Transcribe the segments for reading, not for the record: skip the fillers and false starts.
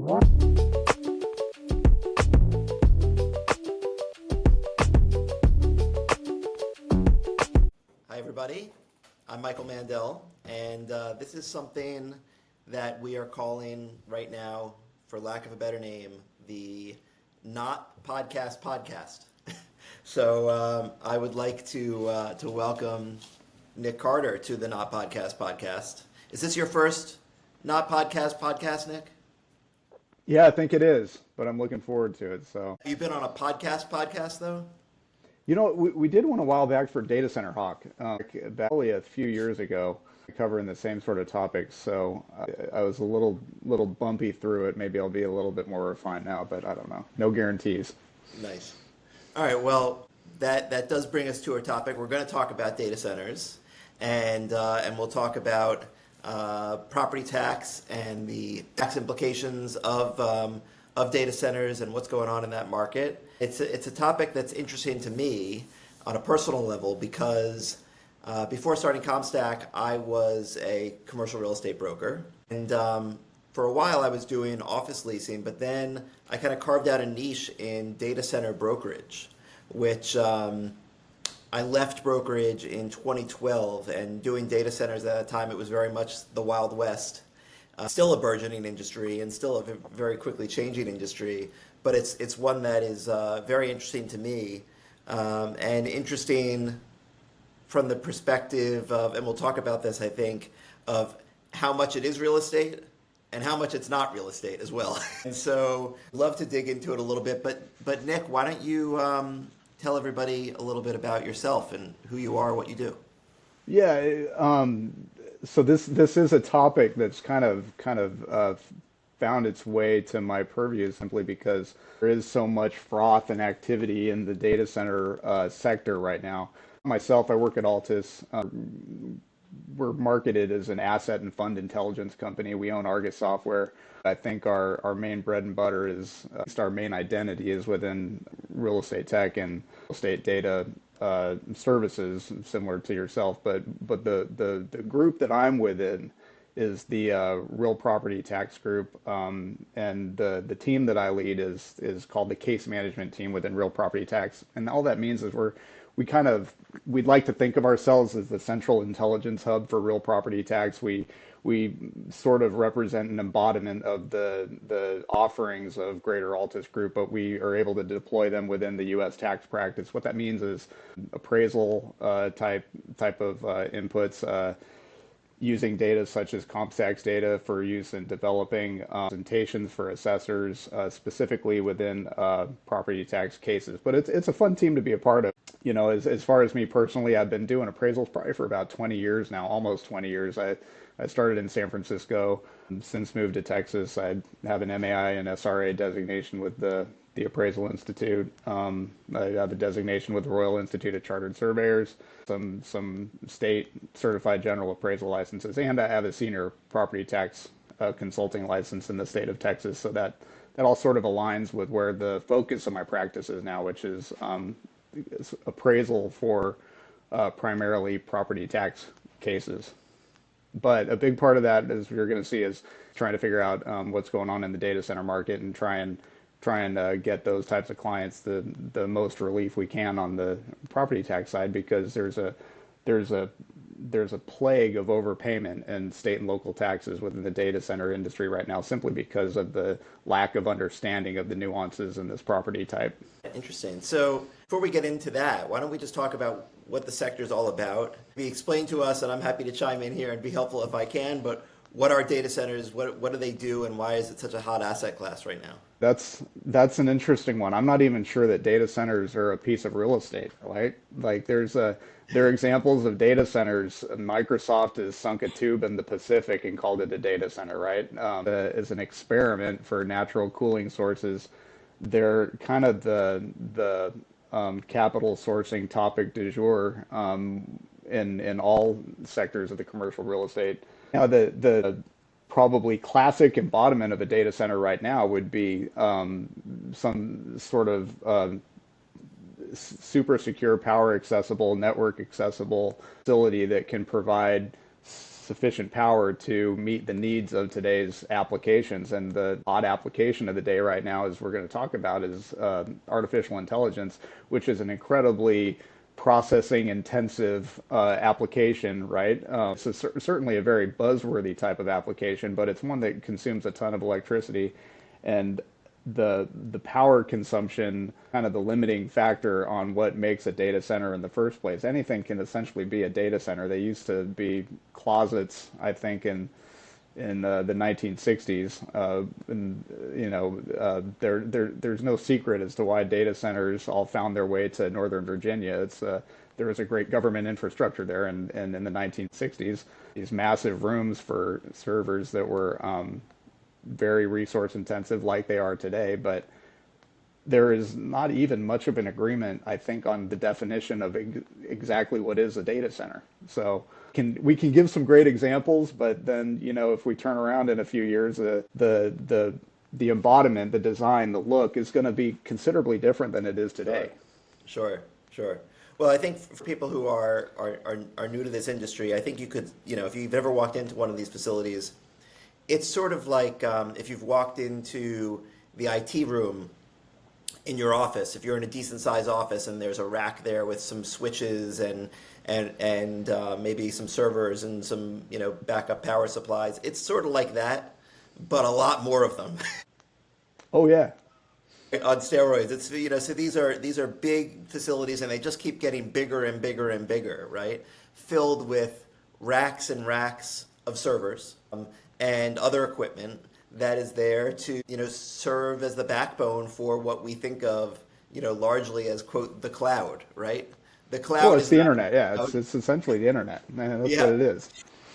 Hi, everybody. I'm Michael Mandel, and this is something that we are calling right now, for lack of a better name, the Not Podcast Podcast. So I would like to welcome Nick Carter to the Not Podcast Podcast. Is this your first Not Podcast, Nick? Yeah, I think it is, but I'm looking forward to it. So, You've been on a podcast, though? we did one a while back for Data Center Hawk, probably a few years ago, covering the same sort of topics. So I was a little bumpy through it. Maybe I'll be a little bit more refined now, but I don't know. No guarantees. Nice. All right. Well, that does bring us to our topic. We're going to talk about data centers, and we'll talk about property tax and the tax implications of data centers and what's going on in that market. It's a topic that's interesting to me on a personal level because before starting CompStak, I was a commercial real estate broker, and for a while I was doing office leasing, but then I kind of carved out a niche in data center brokerage, which I left brokerage in 2012, and doing data centers at that time, it was very much the Wild West. Still a burgeoning industry and still a very quickly changing industry, but it's one that is very interesting to me, and interesting from the perspective of, and we'll talk about this, I think, of how much it is real estate and how much it's not real estate as well. And so love to dig into it a little bit, but Nick, why don't you tell everybody a little bit about yourself and who you are, what you do? Yeah. So this is a topic that's kind of found its way to my purview simply because there is so much froth and activity in the data center sector right now. Myself, I work at Altus. We're marketed as an asset and fund intelligence company. We own Argus software. I think our main bread and butter is, our main identity is within real estate tech and real estate data services, similar to yourself. But the group that I'm within is the Real Property Tax Group, and the team that I lead is called the Case Management Team within Real Property Tax. And all that means is we'd like to think of ourselves as the central intelligence hub for real property tax. We sort of represent an embodiment of the offerings of Greater Altus Group, but we are able to deploy them within the U.S. tax practice. What that means is appraisal type of inputs, using data such as CompStak's data for use in developing presentations for assessors, specifically within property tax cases. But it's a fun team to be a part of. You know, as far as me personally, I've been doing appraisals probably for about 20 years now, almost 20 years. I started in San Francisco, since moved to Texas. I have an MAI and SRA designation with the Appraisal Institute. I have a designation with the Royal Institute of Chartered Surveyors, some state certified general appraisal licenses, and I have a senior property tax consulting license in the state of Texas. So that all sort of aligns with where the focus of my practice is now, which is appraisal for primarily property tax cases. But a big part of that, as you're going to see, is trying to figure out what's going on in the data center market and try and get those types of clients the most relief we can on the property tax side, because there's a plague of overpayment in state and local taxes within the data center industry right now, simply because of the lack of understanding of the nuances in this property type. Interesting. So before we get into that, why don't we just talk about what the sector is all about? Explain to us, and I'm happy to chime in here and be helpful if I can, but what are data centers, what do they do, and why is it such a hot asset class right now? That's an interesting one. I'm not even sure that data centers are a piece of real estate, right? Like there are examples of data centers. Microsoft has sunk a tube in the Pacific and called it a data center, right? As an experiment for natural cooling sources. They're kind of the capital sourcing topic du jour in all sectors of the commercial real estate. Now, the probably classic embodiment of a data center right now would be some sort of super secure, power accessible, network accessible facility that can provide sufficient power to meet the needs of today's applications. And the hot application of the day right now, as we're going to talk about, is artificial intelligence, which is an incredibly processing intensive application, right? So certainly a very buzzworthy type of application, but it's one that consumes a ton of electricity, and the power consumption, kind of the limiting factor on what makes a data center in the first place. Anything can essentially be a data center. They used to be closets, I think, in the 1960s. And there's no secret as to why data centers all found their way to Northern Virginia. There was a great government infrastructure there, and in the 1960s, these massive rooms for servers that were very resource intensive, like they are today. But there is not even much of an agreement, I think, on the definition of exactly what is a data center. So we can give some great examples, but then, if we turn around in a few years, the embodiment, the design, the look is going to be considerably different than it is today. Sure. Well, I think for people who are new to this industry, I think you could, if you've ever walked into one of these facilities, it's sort of like if you've walked into the IT room in your office. If you're in a decent sized office and there's a rack there with some switches and maybe some servers and some backup power supplies, it's sort of like that, but a lot more of them. Oh yeah. On steroids. It's so these are big facilities, and they just keep getting bigger and bigger and bigger, right? Filled with racks and racks of servers and other equipment that is there to serve as the backbone for what we think of largely as, quote, the cloud, right? The cloud. Well, it's the internet. Yeah, it's essentially the internet. Man, that's what it is.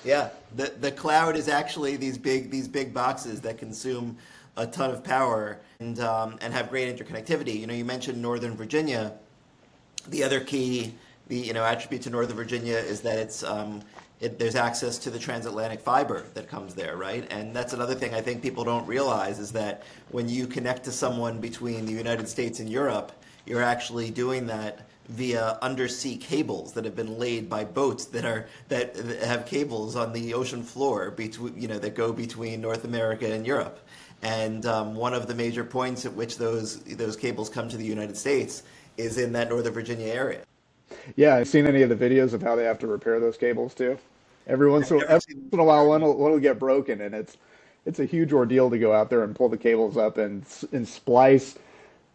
Yeah, the cloud is actually these big boxes that consume a ton of power and have great interconnectivity. You mentioned Northern Virginia. The other key, attribute to Northern Virginia is that there's access to the transatlantic fiber that comes there, right? And that's another thing I think people don't realize, is that when you connect to someone between the United States and Europe, you're actually doing that via undersea cables that have been laid by boats that have cables on the ocean floor that go between North America and Europe. And one of the major points at which those cables come to the United States is in that Northern Virginia area. Yeah, I've seen any of the videos of how they have to repair those cables too. Every once in a while, one will get broken, and it's a huge ordeal to go out there and pull the cables up and splice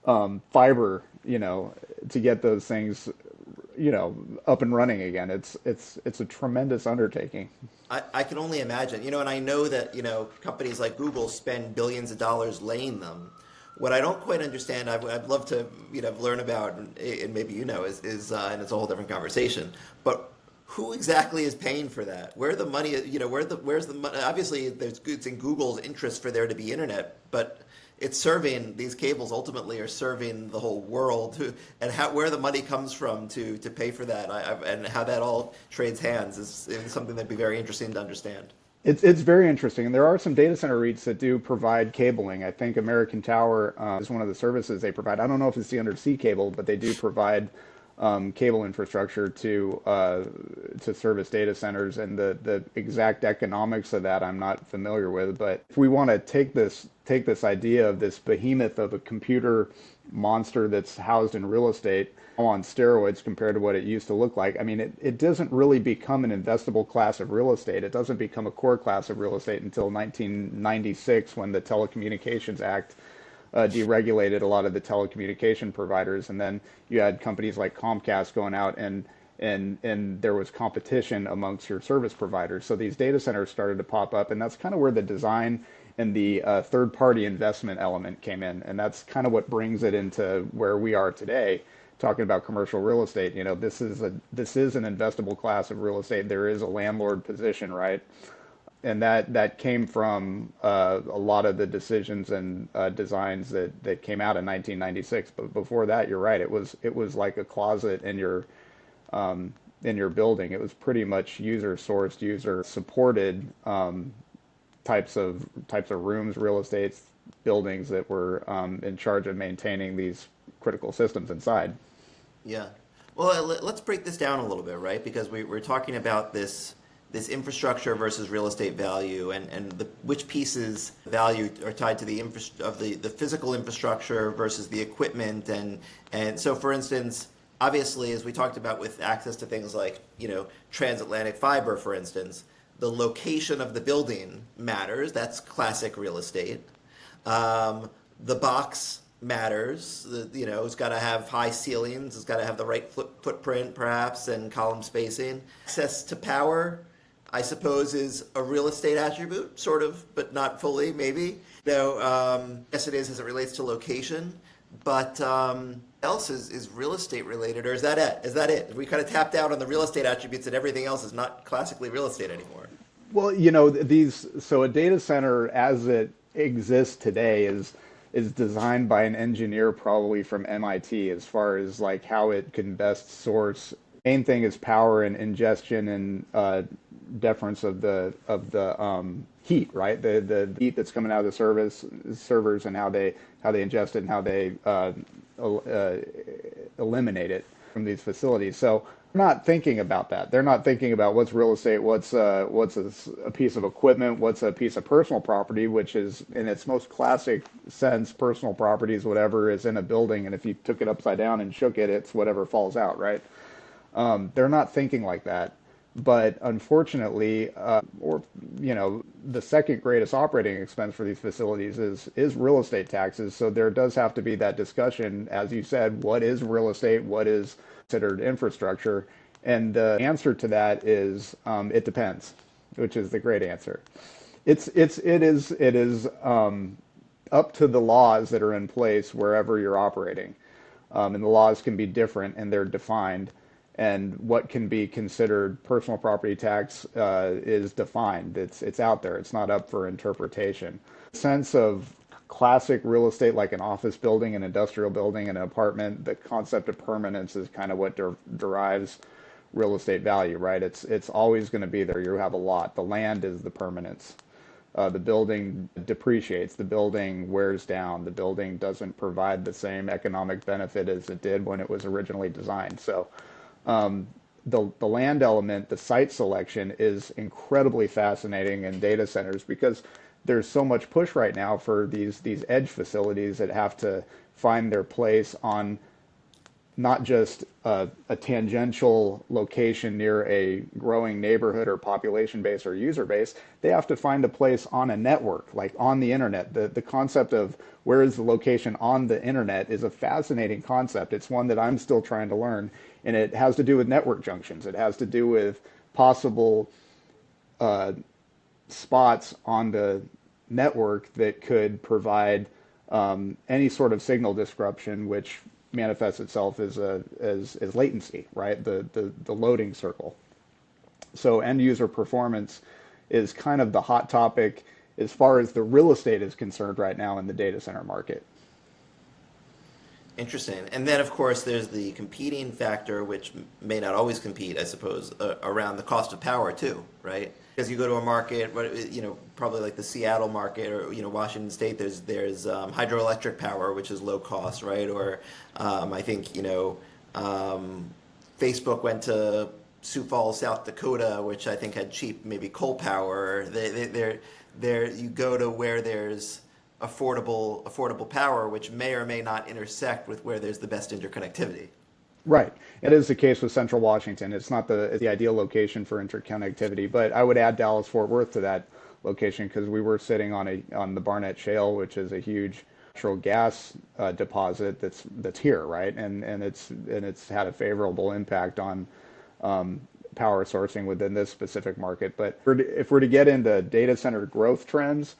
fiber, to get those things, up and running again. It's a tremendous undertaking. I can only imagine, and I know that, companies like Google spend billions of dollars laying them. What I don't quite understand, I'd love to, learn about, and maybe is and it's a whole different conversation, but who exactly is paying for that? Where the money, where's the money? Obviously, it's in Google's interest for there to be internet, but it's serving, these cables ultimately are serving the whole world, and where the money comes from to pay for that, and how that all trades hands is something that'd be very interesting to understand. It's very interesting, and there are some data center REITs that do provide cabling. I think American Tower is one of the services they provide. I don't know if it's the undersea cable, but they do provide cable infrastructure to service data centers, and the exact economics of that I'm not familiar with. But if we want to take this idea of this behemoth of a computer monster that's housed in real estate on steroids compared to what it used to look like, I mean, it doesn't really become an investable class of real estate. It doesn't become a core class of real estate until 1996, when the Telecommunications Act deregulated a lot of the telecommunication providers, and then you had companies like Comcast going out and there was competition amongst your service providers. So these data centers started to pop up, and that's kind of where the design and the third-party investment element came in, and that's kind of what brings it into where we are today, talking about commercial real estate. This is an investable class of real estate. There is a landlord position, right? And that came from a lot of the decisions and designs that came out in 1996. But before that, you're right. It was like a closet in your building. It was pretty much user sourced, user supported types of rooms, real estate, buildings that were in charge of maintaining these critical systems inside. Yeah. Well, let's break this down a little bit, right? Because we're talking about this this infrastructure versus real estate value, and which pieces value are tied to the physical infrastructure versus the equipment, and so for instance, obviously, as we talked about with access to things like, transatlantic fiber, for instance, the location of the building matters. That's classic real estate. The box matters. It's got to have high ceilings. It's got to have the right footprint, perhaps, and column spacing. Access to power, I suppose, is a real estate attribute, sort of, but not fully, maybe. Though, yes, it is as it relates to location. But else is real estate related, or is that it? Is that it? We kind of tapped out on the real estate attributes, and everything else is not classically real estate anymore. Well, so a data center as it exists today is designed by an engineer probably from MIT as far as like how it can best source. Main thing is power and ingestion and deference of the heat, right? The heat that's coming out of the servers and how they ingest it and how they eliminate it from these facilities. So they're not thinking about that. They're not thinking about what's real estate, what's a piece of equipment, what's a piece of personal property, which is in its most classic sense, personal property is whatever is in a building, and if you took it upside down and shook it, it's whatever falls out, right? They're not thinking like that. But unfortunately, the second greatest operating expense for these facilities is real estate taxes. So there does have to be that discussion, as you said, what is real estate, what is considered infrastructure, and the answer to that is it depends, which is the great answer. It is up to the laws that are in place wherever you're operating, and the laws can be different and they're defined. And what can be considered personal property tax is defined. It's out there. It's not up for interpretation. Sense of classic real estate, like an office building, an industrial building, an apartment, the concept of permanence is kind of what derives real estate value, right? It's always going to be there. You have a lot. The land is the permanence. The building depreciates. The building wears down. The building doesn't provide the same economic benefit as it did when it was originally designed. So the land element, the site selection is incredibly fascinating in data centers because there's so much push right now for these edge facilities that have to find their place on not just a tangential location near a growing neighborhood or population base or user base. They have to find a place on a network, like on the internet. The concept of where is the location on the internet is a fascinating concept. It's one that I'm still trying to learn, and it has to do with network junctions. It has to do with possible spots on the network that could provide any sort of signal disruption, which manifests itself as latency, right? The loading circle. So end user performance is kind of the hot topic as far as the real estate is concerned right now in the data center market. Interesting. And then, of course, there's the competing factor, which may not always compete, I suppose, around the cost of power too, right? Because you go to a market, probably like the Seattle market or Washington State. There's hydroelectric power, which is low cost, right? Or I think Facebook went to Sioux Falls, South Dakota, which I think had cheap maybe coal power. You go to where there's affordable power, which may or may not intersect with where there's the best interconnectivity. Right. It is the case with Central Washington. It's not the ideal location for interconnectivity, but I would add Dallas-Fort Worth to that location because we were sitting on the Barnett Shale, which is a huge natural gas deposit that's here, right? And it's had a favorable impact on power sourcing within this specific market. But if we're to get into data center growth trends,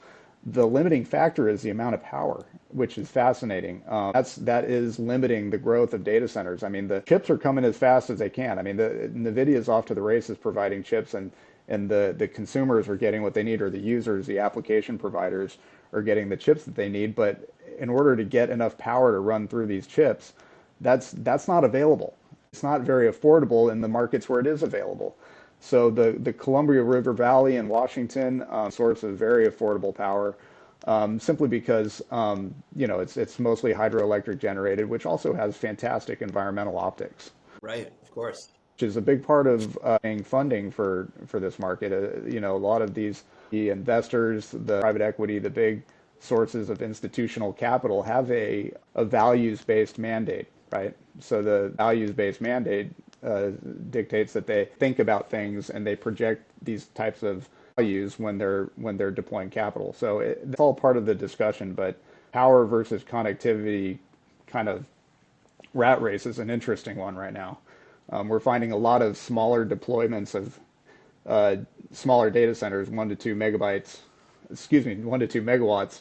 the limiting factor is the amount of power, which is fascinating. That is limiting the growth of data centers. I mean, the chips are coming as fast as they can. I mean, NVIDIA is off to the races providing chips, and the consumers are getting what they need, or the users, the application providers are getting the chips that they need. But in order to get enough power to run through these chips, that's not available. It's not very affordable in the markets where it is available. So the Columbia River Valley in Washington source of very affordable power, simply because it's mostly hydroelectric generated, which also has fantastic environmental optics. Right, of course. which is a big part of getting funding for this market. A lot of the investors, the private equity, the big sources of institutional capital have a values-based mandate, right? So the values-based mandate dictates that they think about things and they project these types of values when they're deploying capital. So it's all part of the discussion, but power versus connectivity kind of rat race is an interesting one right now. We're finding a lot of smaller deployments of smaller data centers, 1 to 2 megabytes, 1 to 2 megawatts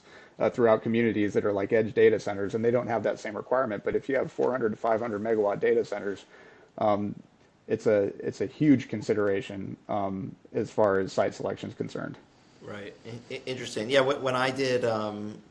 throughout communities that are like edge data centers, and they don't have that same requirement. But if you have 400 to 500 megawatt data centers, it's a huge consideration as far as site selection is concerned. Right. Interesting. Yeah. When I did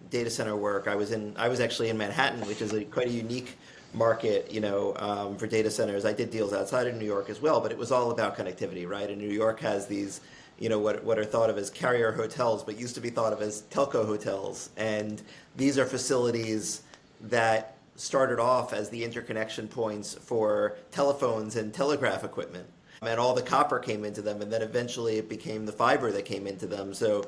data center work, I was actually in Manhattan, which is quite a unique market, for data centers. I did deals outside of New York as well, but it was all about connectivity, right? And New York has these, what are thought of as carrier hotels, but used to be thought of as telco hotels. And these are facilities that started off as the interconnection points for telephones and telegraph equipment. And all the copper came into them, and then eventually it became the fiber that came into them. So,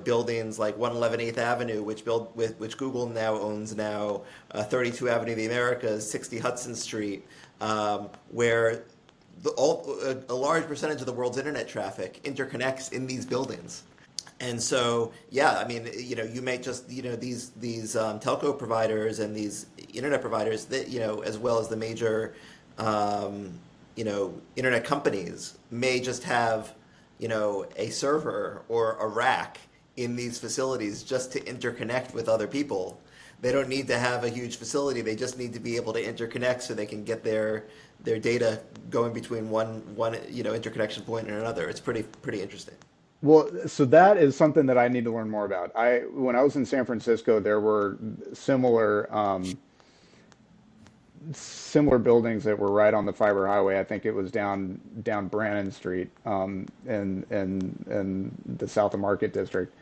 buildings like 111 8th Avenue, which Google now owns 32 Avenue of the Americas, 60 Hudson Street, where a large percentage of the world's internet traffic interconnects in these buildings. And so, yeah, I mean, you may just, these telco providers and these internet providers that, as well as the major, internet companies may just have, a server or a rack in these facilities just to interconnect with other people. They don't need to have a huge facility. They just need to be able to interconnect so they can get their data going between one interconnection point and another. It's pretty interesting. Well, so that is something that I need to learn more about. When I was in San Francisco, there were similar buildings that were right on the fiber highway. I think it was down Brannan Street, in the South of Market District.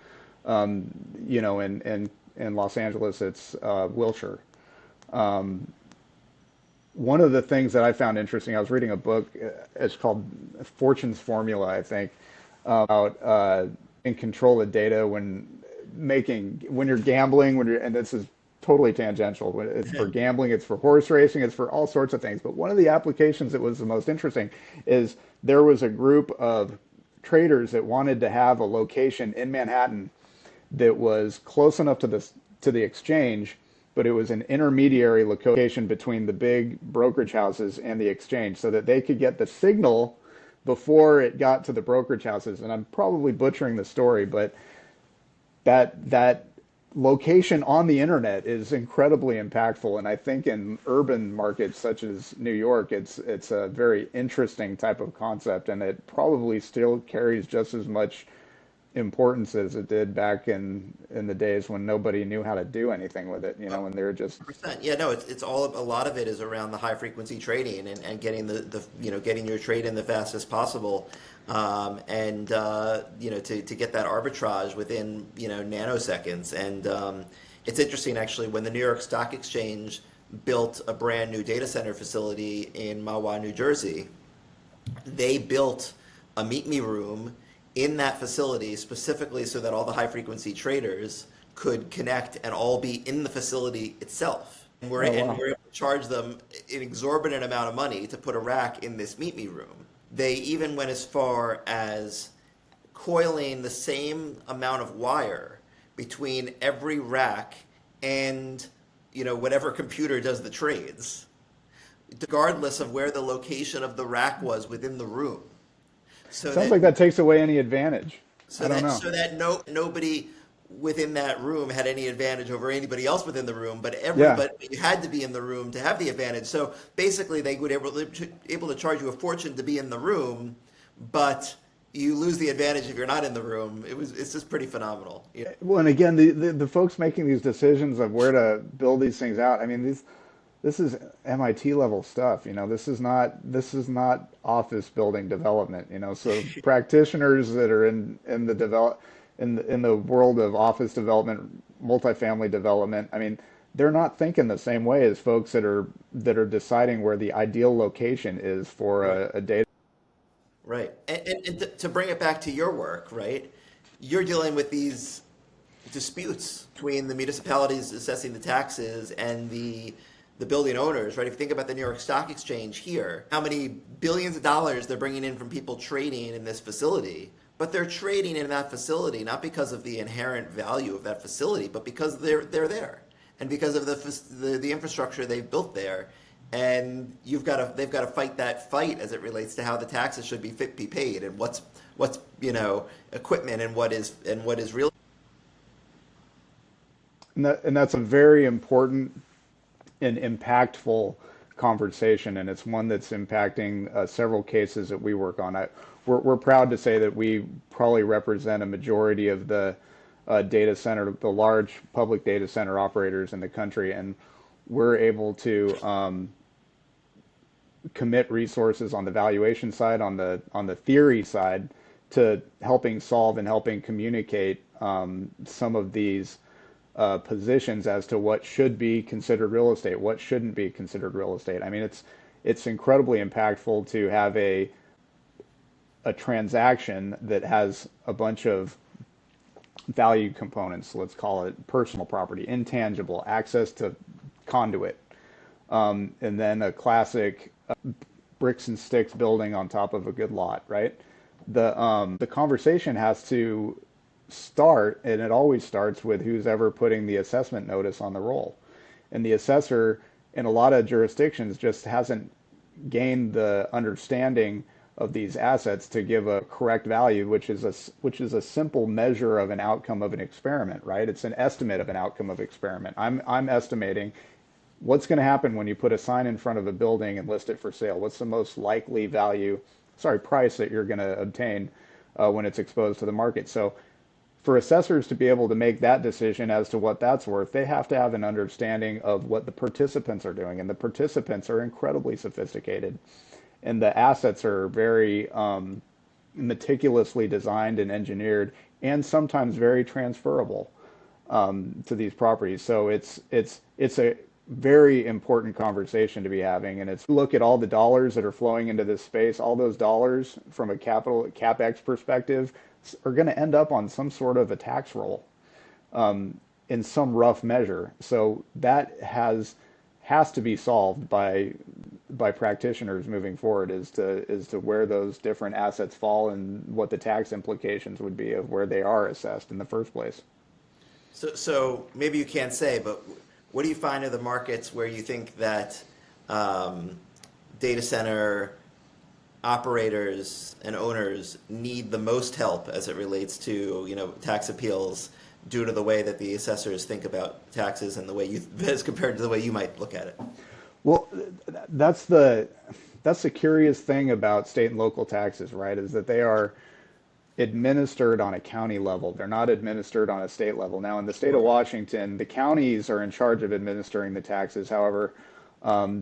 In Los Angeles, it's Wilshire. One of the things that I found interesting, I was reading a book. It's called Fortune's Formula, I think, about in control of data when you're gambling, and this is totally tangential. It's for gambling, it's for horse racing, it's for all sorts of things. But one of the applications that was the most interesting is there was a group of traders that wanted to have a location in Manhattan that was close enough to the exchange, but it was an intermediary location between the big brokerage houses and the exchange, so that they could get the signal before it got to the brokerage houses. And I'm probably butchering the story, but that location on the internet is incredibly impactful. And I think in urban markets such as New York, it's a very interesting type of concept, and it probably still carries just as much importance as it did back in the days when nobody knew how to do anything with it, when they were just. 100%. Yeah, no, it's all, a lot of it is around the high frequency trading and getting the getting your trade in the fastest possible, and to get that arbitrage within nanoseconds. And it's interesting actually, when the New York Stock Exchange built a brand new data center facility in Mahwah, New Jersey, they built a meet me room in that facility specifically so that all the high frequency traders could connect and all be in the facility itself. And we're able to charge them an exorbitant amount of money to put a rack in this meet me room. They even went as far as coiling the same amount of wire between every rack and whatever computer does the trades, regardless of where the location of the rack was within the room. Sounds like that takes away any advantage. I don't know. So that nobody within that room had any advantage over anybody else within the room, but everybody had to be in the room to have the advantage. So basically, they would able to charge you a fortune to be in the room, but you lose the advantage if you're not in the room. It's just pretty phenomenal. Yeah. Well, and again, the folks making these decisions of where to build these things out. I mean, this is MIT level stuff. This is not office building development. So practitioners that are in the world of office development, multifamily development, I mean, they're not thinking the same way as folks that are deciding where the ideal location is for Right. a data. Right. And to bring it back to your work, right? You're dealing with these disputes between the municipalities assessing the taxes and the building owners, right? If you think about the New York Stock Exchange here, how many billions of dollars they're bringing in from people trading in this facility, but they're trading in that facility not because of the inherent value of that facility, but because they're there and because of the infrastructure they've built there. And they've got to fight that fight as it relates to how the taxes should be paid and what's equipment and what is real. And that's a very important and impactful conversation, and it's one that's impacting several cases that we work on. We're proud to say that we probably represent a majority of the the large public data center operators in the country, and we're able to commit resources on the valuation side, on the theory side, to helping solve and helping communicate some of these positions as to what should be considered real estate, what shouldn't be considered real estate. I mean, it's incredibly impactful to have a transaction that has a bunch of value components. Let's call it personal property, intangible, access to conduit, and then a classic bricks and sticks building on top of a good lot, right? The conversation has to start, and it always starts with who's ever putting the assessment notice on the roll. And the assessor in a lot of jurisdictions just hasn't gained the understanding of these assets to give a correct value, which is a simple measure of an outcome of an experiment, right? It's an estimate of an outcome of experiment. I'm estimating what's going to happen when you put a sign in front of a building and list it for sale. What's the most likely price that you're going to obtain when it's exposed to the market. So for assessors to be able to make that decision as to what that's worth, they have to have an understanding of what the participants are doing. And the participants are incredibly sophisticated. And the assets are very meticulously designed and engineered, and sometimes very transferable to these properties. So it's a very important conversation to be having. And it's look at all the dollars that are flowing into this space. All those dollars from a capex perspective are going to end up on some sort of a tax roll in some rough measure. So that has to be solved by practitioners moving forward as to where those different assets fall and what the tax implications would be of where they are assessed in the first place. So maybe you can't say, but what do you find are the markets where you think that data center operators and owners need the most help as it relates to tax appeals due to the way that the assessors think about taxes and the way you as compared to the way you might look at it? Well, that's the curious thing about state and local taxes, right? Is that they are administered on a county level. They're not administered on a state level. Now, in the state of Washington, the counties are in charge of administering the taxes. However,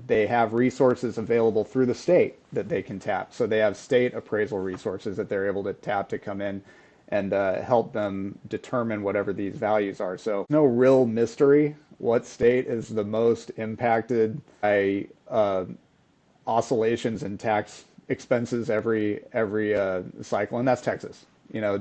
they have resources available through the state that they can tap. So they have state appraisal resources that they're able to tap to come in and help them determine whatever these values are. So no real mystery what state is the most impacted by oscillations in tax expenses every cycle, and that's Texas.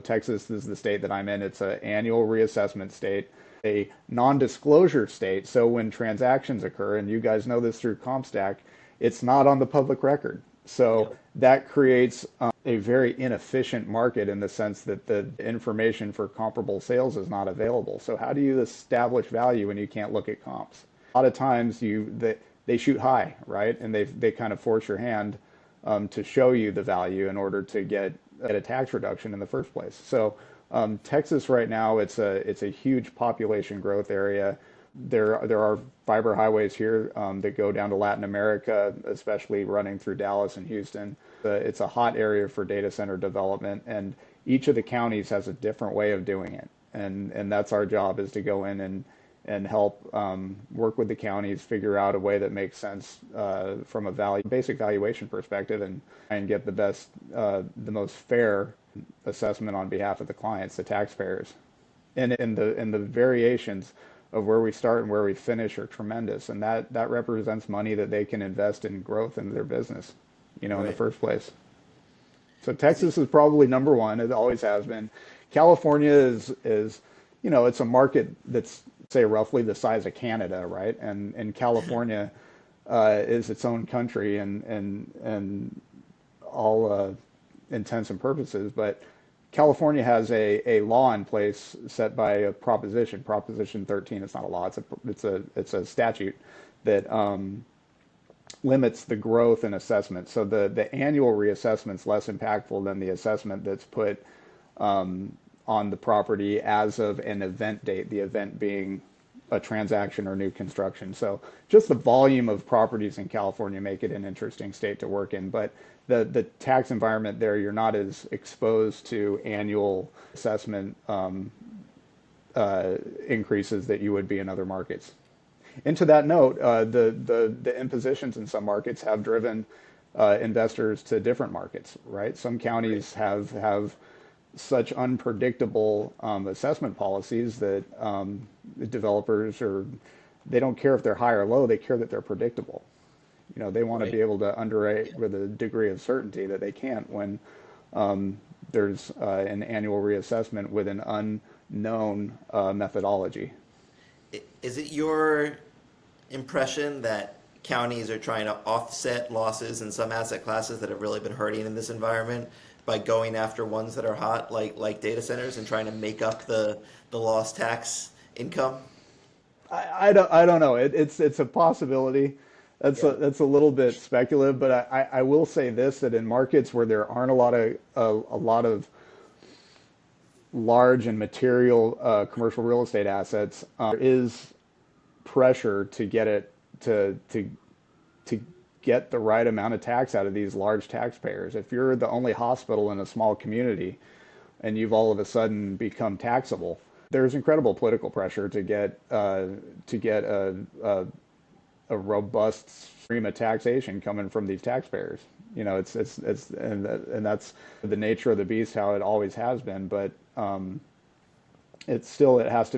Texas is the state that I'm in. It's an annual reassessment state, a non-disclosure state. So when transactions occur, and you guys know this through CompStak, it's not on the public record. So that creates a very inefficient market in the sense that the information for comparable sales is not available. So how do you establish value when you can't look at comps? A lot of times they shoot high, right? And they kind of force your hand to show you the value in order to get a tax reduction in the first place. So Texas right now, it's a huge population growth area. There are fiber highways here that go down to Latin America, especially running through Dallas and Houston. It's a hot area for data center development, and each of the counties has a different way of doing it. And that's our job, is to go in and help work with the counties, figure out a way that makes sense from a basic valuation perspective, and get the most fair assessment on behalf of the clients, the taxpayers. And in the variations of where we start and where we finish are tremendous, and that represents money that they can invest in growth in their business, in the Right. first place. So Is it, Texas is probably number one. It always has been. California it's a market that's say roughly the size of Canada, right? And California is its own country and all intents and purposes. But California has a law in place set by a Proposition 13. It's not a law. It's a statute that limits the growth and assessment. So the annual reassessment's less impactful than the assessment that's put on the property as of an event date, the event being a transaction or new construction. So just the volume of properties in California make it an interesting state to work in. But the tax environment there, you're not as exposed to annual assessment increases that you would be in other markets. And to that note, the impositions in some markets have driven investors to different markets, right? Some right. counties have such unpredictable assessment policies that the developers they don't care if they're high or low, they care that they're predictable. They want to be Right. able to underwrite with a degree of certainty that they can't when there's an annual reassessment with an unknown methodology. Is it your impression that counties are trying to offset losses in some asset classes that have really been hurting in this environment by going after ones that are hot, like data centers, and trying to make up the lost tax income? I don't know. It's a possibility. Yeah. That's a little bit speculative, but I will say this, that in markets where there aren't a lot of large and material commercial real estate assets, there is pressure to get it to get the right amount of tax out of these large taxpayers. If you're the only hospital in a small community and you've all of a sudden become taxable, there's incredible political pressure to get a robust stream of taxation coming from these taxpayers. And that's the nature of the beast, how it always has been. But it has to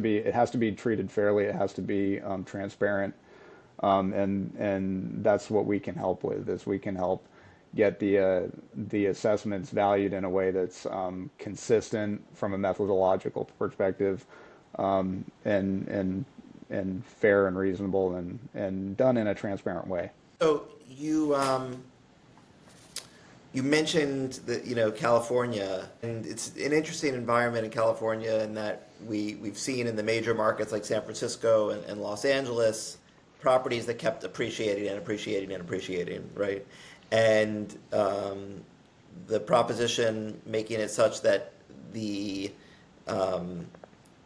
be treated fairly. It has to be transparent. And that's what we can help with. Is we can help get the assessments valued in a way that's consistent from a methodological perspective, and fair and reasonable and done in a transparent way. So you mentioned that California, and it's an interesting environment in California in that we've seen in the major markets like San Francisco and Los Angeles properties that kept appreciating and appreciating and appreciating, right? And the proposition making it such that the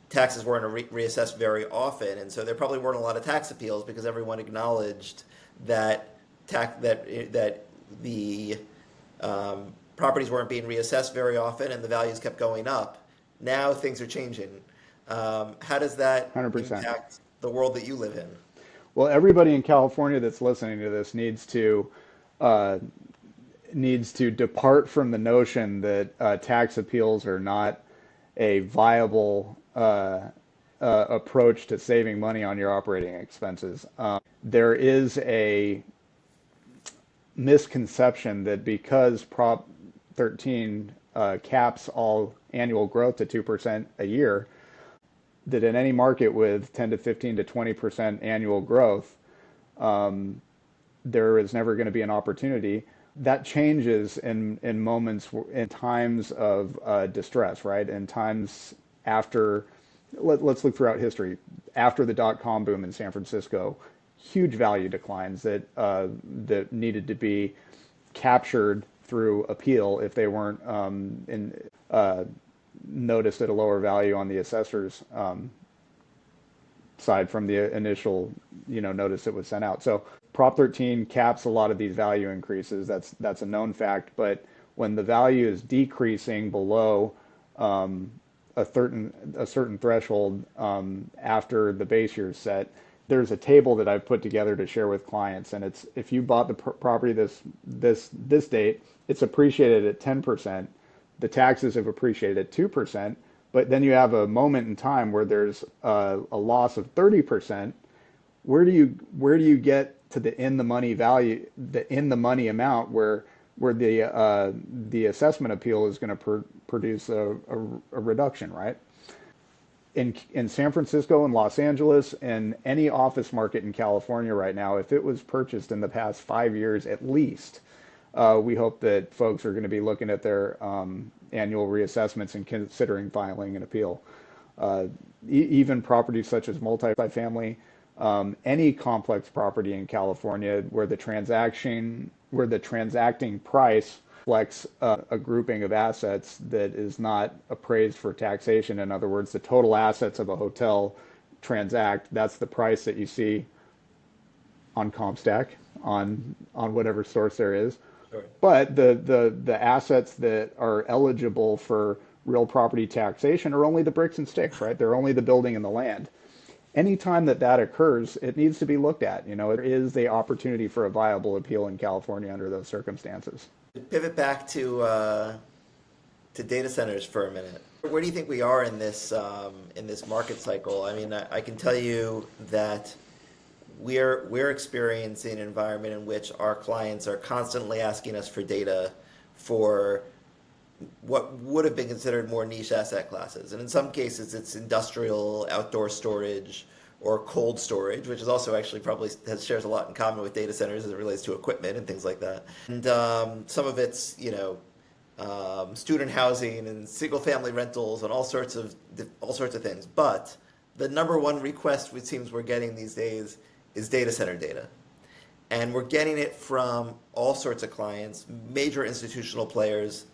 taxes weren't reassessed very often, and so there probably weren't a lot of tax appeals because everyone acknowledged that that the properties weren't being reassessed very often, and the values kept going up. Now things are changing. How does that 100%. impact the world that you live in? Well, everybody in California that's listening to this uh, needs to depart from the notion that tax appeals are not a viable approach to saving money on your operating expenses. There is a misconception that because Prop 13 caps all annual growth to 2% a year, that in any market with 10 to 15 to 20% annual growth, there is never going to be an opportunity. That changes in moments, in times of distress, right? In times after, let's look throughout history. After the dot-com boom in San Francisco, huge value declines that needed to be captured through appeal if they weren't noticed at a lower value on the assessor's side from the initial notice that was sent out. So Prop 13 caps a lot of these value increases. That's a known fact. But when the value is decreasing below a certain threshold after the base year is set, there's a table that I've put together to share with clients, and it's if you bought the property this date, it's appreciated at 10%. The taxes have appreciated at 2%. But then you have a moment in time where there's a loss of 30%. Where do you get to the in the money value, the in the money amount where the assessment appeal is going to produce a reduction, right? In San Francisco and Los Angeles and any office market in California right now, if it was purchased in the past 5 years at least, we hope that folks are going to be looking at their annual reassessments and considering filing an appeal. Even properties such as multifamily, any complex property in California where the transacting price reflects a grouping of assets that is not appraised for taxation. In other words, the total assets of a hotel transact, that's the price that you see on CompStak, on whatever source there is. Sure. But the assets that are eligible for real property taxation are only the bricks and sticks, right? They're only the building and the land. Anytime that occurs, it needs to be looked at. There is the opportunity for a viable appeal in California under those circumstances. Pivot back to data centers for a minute. Where do you think we are in this market cycle? I mean, I can tell you that we're experiencing an environment in which our clients are constantly asking us for data for what would have been considered more niche asset classes. And in some cases, it's industrial outdoor storage or cold storage, which is also actually probably shares a lot in common with data centers as it relates to equipment and things like that. And some of it's, student housing and single family rentals and all sorts of things. But the number one request it seems we're getting these days is data center data. And we're getting it from all sorts of clients, major institutional players,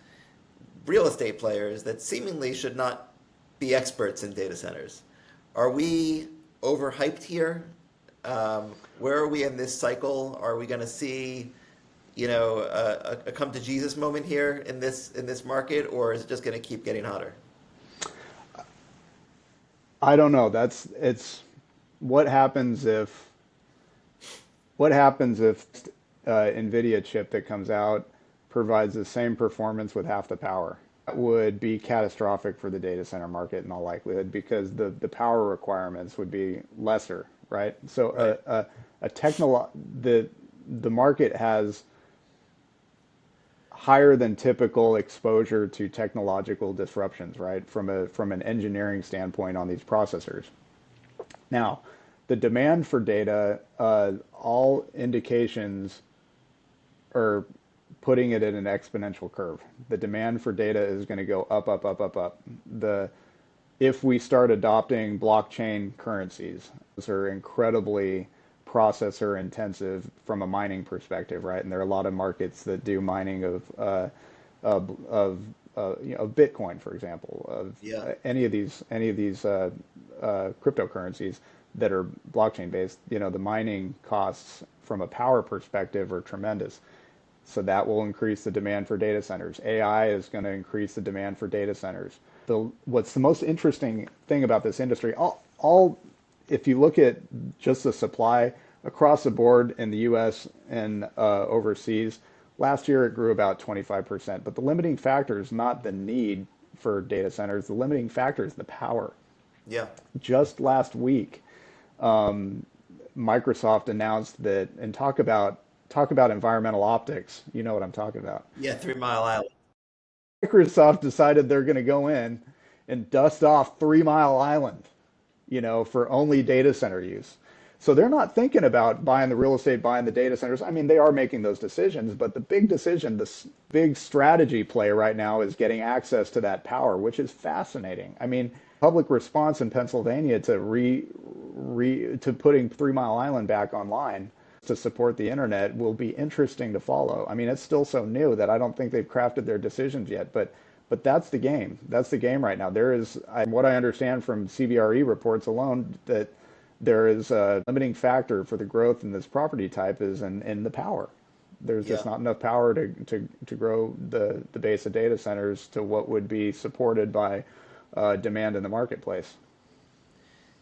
real estate players that seemingly should not be experts in data centers. Are we overhyped here? Where are we in this cycle? Are we going to see, a come to Jesus moment here in this market, or is it just going to keep getting hotter? I don't know. It's what happens if NVIDIA chip that comes out provides the same performance with half the power. That would be catastrophic for the data center market in all likelihood because the power requirements would be lesser, right? So right. The market has higher than typical exposure to technological disruptions, right? From an engineering standpoint on these processors. Now, the demand for data, all indications are putting it in an exponential curve. The demand for data is going to go up, up, up, up, up. If we start adopting blockchain currencies, those are incredibly processor intensive from a mining perspective, right? And there are a lot of markets that do mining of Bitcoin, for example, of any of these cryptocurrencies that are blockchain based. The mining costs from a power perspective are tremendous. So that will increase the demand for data centers. AI is going to increase the demand for data centers. What's the most interesting thing about this industry, if you look at just the supply across the board in the US and overseas, last year it grew about 25%. But the limiting factor is not the need for data centers. The limiting factor is the power. Yeah. Just last week, Microsoft announced that, and talk about environmental optics. You know what I'm talking about. Yeah, 3 Mile Island. Microsoft decided they're going to go in and dust off 3 Mile Island, for only data center use. So they're not thinking about buying the real estate, buying the data centers. I mean, they are making those decisions, but the big decision, the big strategy play right now is getting access to that power, which is fascinating. I mean, public response in Pennsylvania to putting 3 Mile Island back online to support the internet will be interesting to follow. I mean, it's still so new that I don't think they've crafted their decisions yet, but that's the game. That's the game right now. There is, what I understand from CBRE reports alone, that there is a limiting factor for the growth in this property type is in the power. There's just not enough power to grow the base of data centers to what would be supported by demand in the marketplace.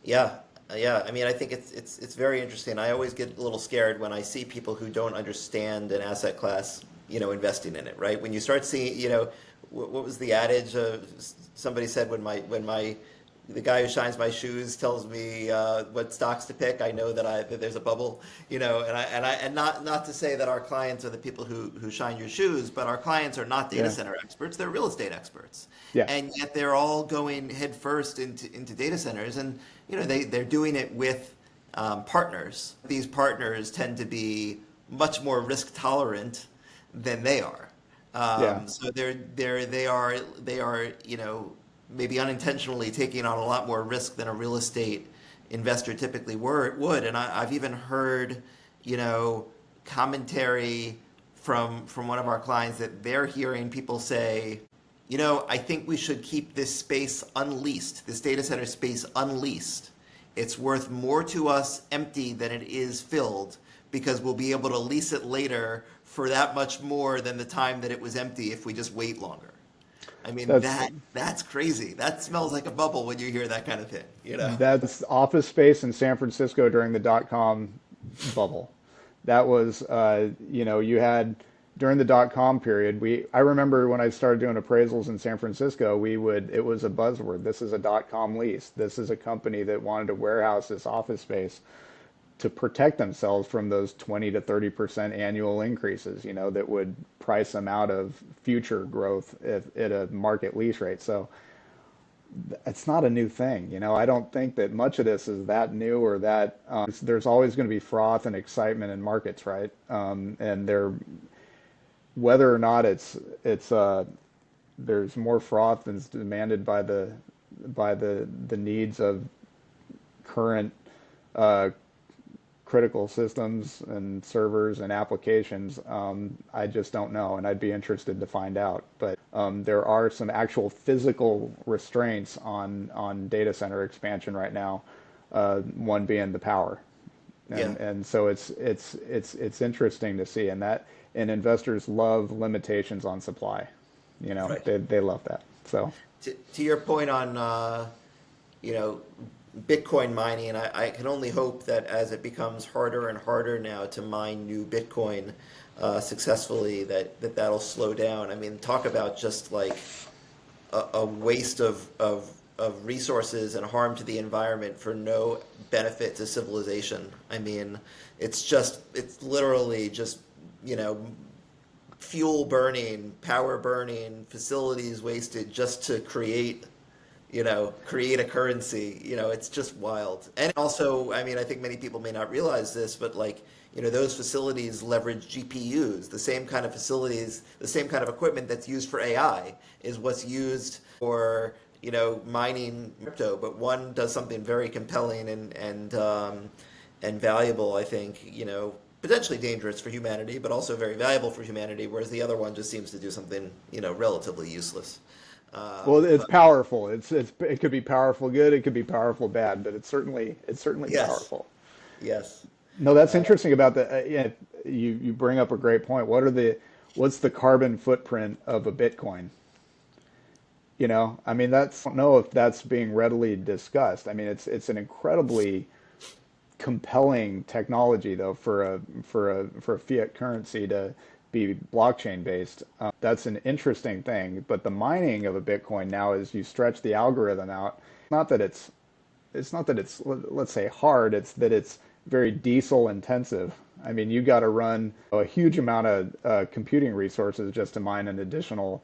Yeah. Yeah, I mean, I think it's very interesting. I always get a little scared when I see people who don't understand an asset class, investing in it, right? When you start seeing, what was the adage? Somebody said when my the guy who shines my shoes tells me what stocks to pick, I know that there's a bubble, and not to say that our clients are the people who shine your shoes, but our clients are not data Yeah. center experts; they're real estate experts, Yeah. and yet they're all going headfirst into data centers, and they're doing it with partners. These partners tend to be much more risk tolerant than they are. Yeah. So they are maybe unintentionally taking on a lot more risk than a real estate investor typically would. And I've even heard commentary from one of our clients that they're hearing people say, I think we should keep this space unleased, this data center space unleased. It's worth more to us empty than it is filled because we'll be able to lease it later for that much more than the time that it was empty if we just wait longer. I mean, That's that's crazy. That smells like a bubble when you hear that kind of thing. that's office space in San Francisco during the dot-com bubble. That was, you had during the dot-com period. I remember when I started doing appraisals in San Francisco, it was a buzzword. This is a dot-com lease. This is a company that wanted to warehouse this office space to protect themselves from those 20 to 30% annual increases, that would price them out of future growth at a market lease rate. So it's not a new thing. I don't think that much of this is that new or that there's always going to be froth and excitement in markets, right? And whether or not there's more froth than's demanded by the needs of current critical systems and servers and applications, I just don't know, and I'd be interested to find out. But there are some actual physical restraints on data center expansion right now. One being the power, Yeah. and so it's interesting to see, and investors love limitations on supply. Right. They love that. So To your point on you know, Bitcoin mining, I can only hope that as it becomes harder and harder now to mine new Bitcoin successfully, that'll slow down. I mean, talk about just like a waste of resources and harm to the environment for no benefit to civilization. I mean, it's literally just, you know, fuel burning, power burning, facilities wasted just to create a currency. It's just wild. And also, I mean, I think many people may not realize this, but like, those facilities leverage GPUs, the same kind of facilities, the same kind of equipment that's used for AI is what's used for, mining crypto. But one does something very compelling and valuable, I think, potentially dangerous for humanity, but also very valuable for humanity, whereas the other one just seems to do something, relatively useless. well, it's But powerful. It could be powerful good, it could be powerful bad, but it's certainly yes, powerful. yes, No, that's interesting about the. Yeah, you bring up a great point. What's the carbon footprint of a Bitcoin? I mean, I don't know if that's being readily discussed. I mean, it's an incredibly compelling technology though for a fiat currency to be blockchain based. That's an interesting thing. But the mining of a Bitcoin now is you stretch the algorithm out. Not that it's let's say hard. It's that it's very diesel intensive. I mean, you got to run a huge amount of computing resources just to mine an additional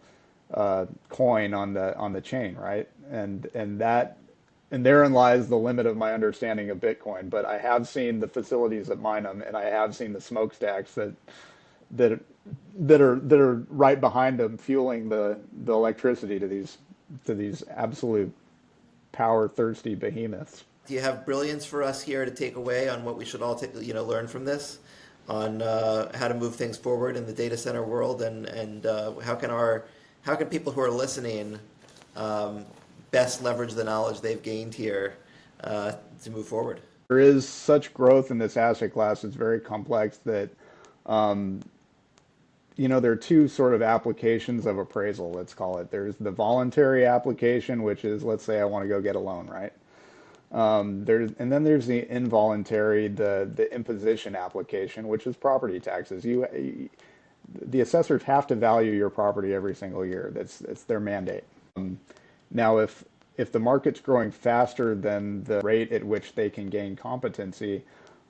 coin on the chain, right? And therein lies the limit of my understanding of Bitcoin. But I have seen the facilities that mine them, and I have seen the smokestacks that are right behind them, fueling the electricity to these absolute power thirsty behemoths. do you have brilliance for us here to take away on what we should all learn from this, on how to move things forward in the data center world, and how can people who are listening best leverage the knowledge they've gained here to move forward? There is such growth in this asset class. It's very complex that there are two sort of applications of appraisal, let's call it. There's the voluntary application, which is, let's say I want to go get a loan, right? And then there's the involuntary, the imposition application, which is property taxes. the assessors have to value your property every single year. It's their mandate. Now, if the market's growing faster than the rate at which they can gain competency,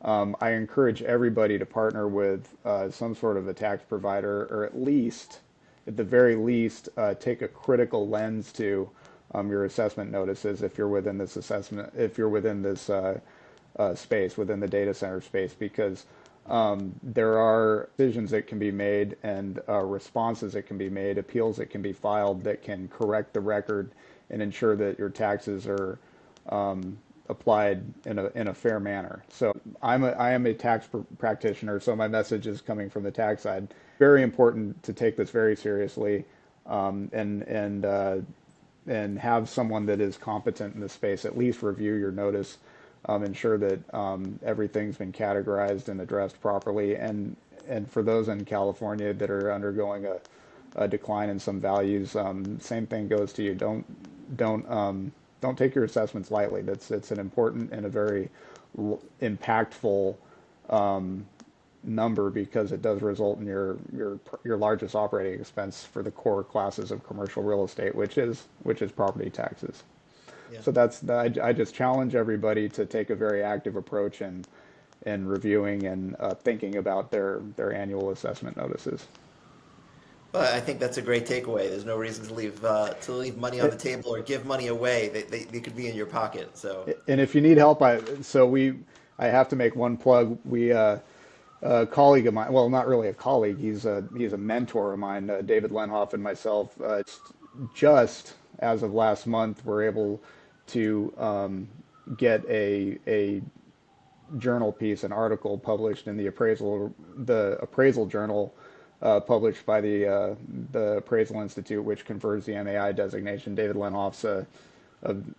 I encourage everybody to partner with some sort of a tax provider, or at the very least, take a critical lens to your assessment notices if you're within this space, within the data center space, because there are decisions that can be made and responses that can be made, appeals that can be filed that can correct the record and ensure that your taxes are applied in a fair manner. So I am a tax practitioner, so my message is coming from the tax side. Very important to take this very seriously, and have someone that is competent in the space at least review your notice, ensure that everything's been categorized and addressed properly, and for those in California that are undergoing a decline in some values, same thing goes to you. Don't take your assessments lightly. It's an important and a very impactful number, because it does result in your largest operating expense for the core classes of commercial real estate, which is property taxes. Yeah. So I just challenge everybody to take a very active approach in reviewing and thinking about their annual assessment notices. Well, I think that's a great takeaway. There's no reason to leave money on the table or give money away. They could be in your pocket. So. And if you need help, I have to make one plug. A colleague of mine, well, not really a colleague, he's a mentor of mine, David Lenhoff, and myself, just as of last month, were able to get a journal piece, an article published in the appraisal journal, published by the Appraisal Institute, which confers the MAI designation. David Lenhoff's a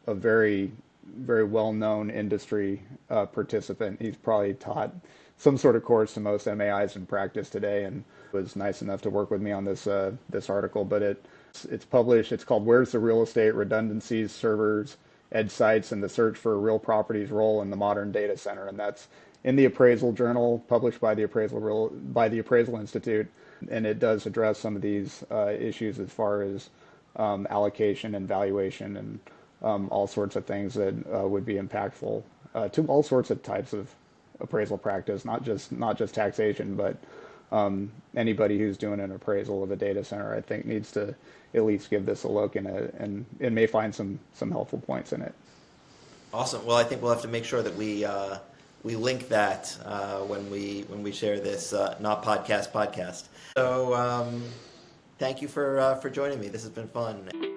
very, very well-known industry participant. He's probably taught some sort of course to most MAIs in practice today, and was nice enough to work with me on this article. But it's published. It's called "Where's the Real Estate: Redundancies, Servers, Edge Sites, and the Search for a Real Property's Role in the Modern Data Center," and that's in the Appraisal Journal, published by the Appraisal Institute, and it does address some of these issues as far as allocation and valuation and all sorts of things that would be impactful to all sorts of types of appraisal practice, not just taxation, but anybody who's doing an appraisal of a data center, I think, needs to at least give this a look, and may find some helpful points in it. Awesome. Well, I think we'll have to make sure that we link that when we share this not podcast. So thank you for joining me. This has been fun.